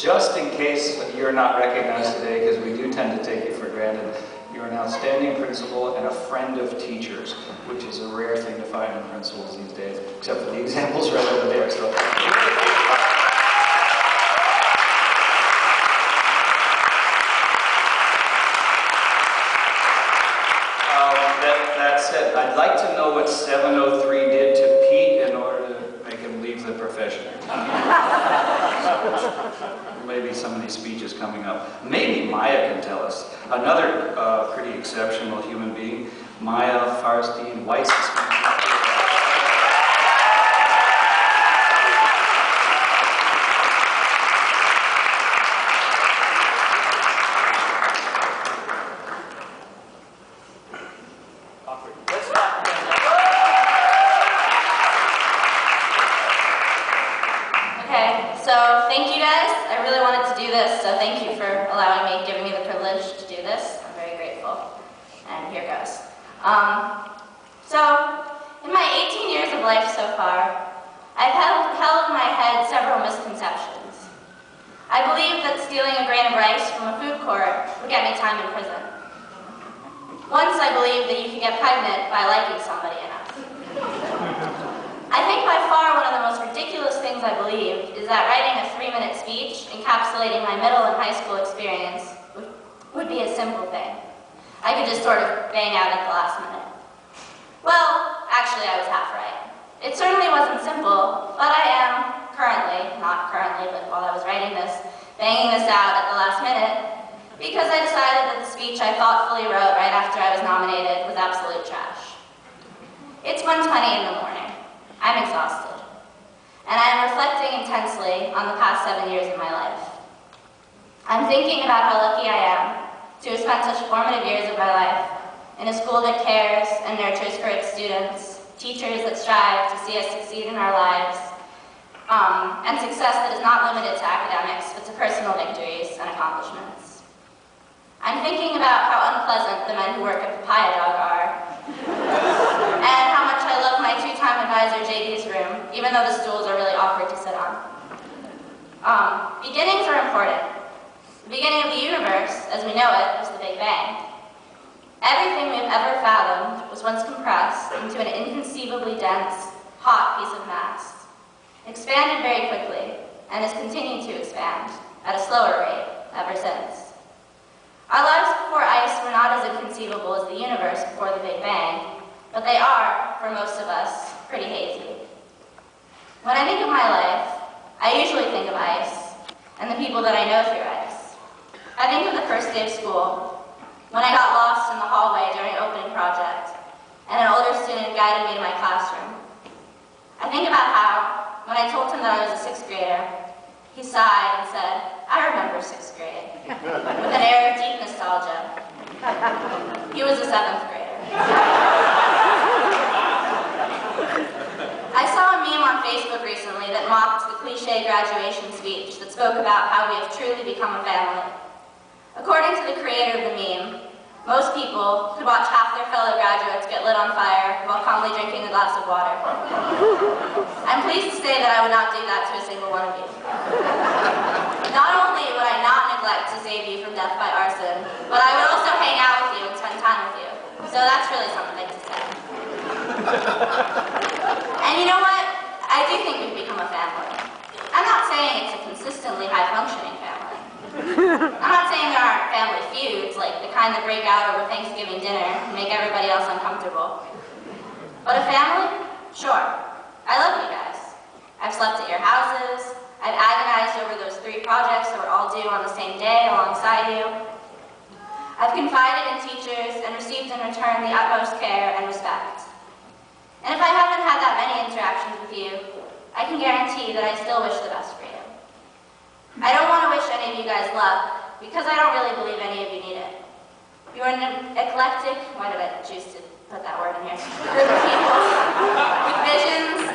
Just in case you're not recognized today, because we do tend to take you for granted, you're an outstanding principal and a friend of teachers, which is a rare thing to find in principals these days, except for the examples right over there. So. That said, I'd like to know what 703 did to Pete in order to make him leave the profession. Maybe some of these speeches coming up. Maybe Maya can tell us. Another pretty exceptional human being, Maya Farstein Weiss. So thank you guys. I really wanted to do this, so thank you for giving me the privilege to do this. I'm very grateful. And here goes. So in my 18 years of life so far, I've held in my head several misconceptions. I believed that stealing a grain of rice from a food court would get me time in prison. Once I believed that you could get pregnant by liking somebody enough. I think by far one of the most ridiculous things I believed is that writing a 3-minute speech encapsulating my middle and high school experience would be a simple thing. I could just sort of bang out at the last minute. Well, actually I was half right. It certainly wasn't simple, but I am currently, not currently, but while I was writing this, banging this out at the last minute because I decided that the speech I thoughtfully wrote right after I was nominated was absolute trash. It's 1:20 in the morning. I'm exhausted, and I am reflecting intensely on the past 7 years of my life. I'm thinking about how lucky I am to have spent such formative years of my life in a school that cares and nurtures for its students, teachers that strive to see us succeed in our lives, and success that is not limited to academics, but to personal victories and accomplishments. I'm thinking about how unpleasant the men who work at Papaya Dog are, and how much I love my two-time advisor JD's room, even though the stools are really awkward to sit on. Beginnings are important. The beginning of the universe, as we know it, was the Big Bang. Everything we've ever fathomed was once compressed into an inconceivably dense, hot piece of mass, expanded very quickly, and has continued to expand at a slower rate ever since. Our lives before ice were not as inconceivable as the universe before the Big Bang, but they are, for most of us, pretty hazy. When I think of my life, I usually think of ice and the people that I know through ice. I think of the first day of school, when I got lost in the hallway during opening project, and an older student guided me to my classroom. I think about how, when I told him that I was a 6th grader, he sighed and said, "I remember 6th grade," with an air of deep nostalgia. He was a 7th grader. I saw a meme on Facebook recently that mocked the cliché graduation speech that spoke about how we have truly become a family. According to the creator of the meme, most people could watch half their fellow graduates get lit on fire while calmly drinking a glass of water. I'm pleased to say that I would not do that to a single one of you. Not only would I not neglect to save you from death by arson, but I would also hang out with you and spend time with you. So that's really something to say. And you know what? I do think we've become a family. I'm not saying it's a consistently high-functioning family. I'm not saying there aren't family feuds, like the kind that break out over Thanksgiving dinner and make everybody else uncomfortable. But a family? Sure. I love you guys. I've slept at your houses. I've agonized over those 3 projects that were all due on the same day alongside you. I've confided in teachers and received in return the utmost care and respect. And if I haven't had that many interactions with you, I can guarantee that I still wish the best for you. I don't want to wish any of you guys luck, because I don't really believe any of you need it. You are an eclectic, why did I choose to put that word in here? Group of people with visions,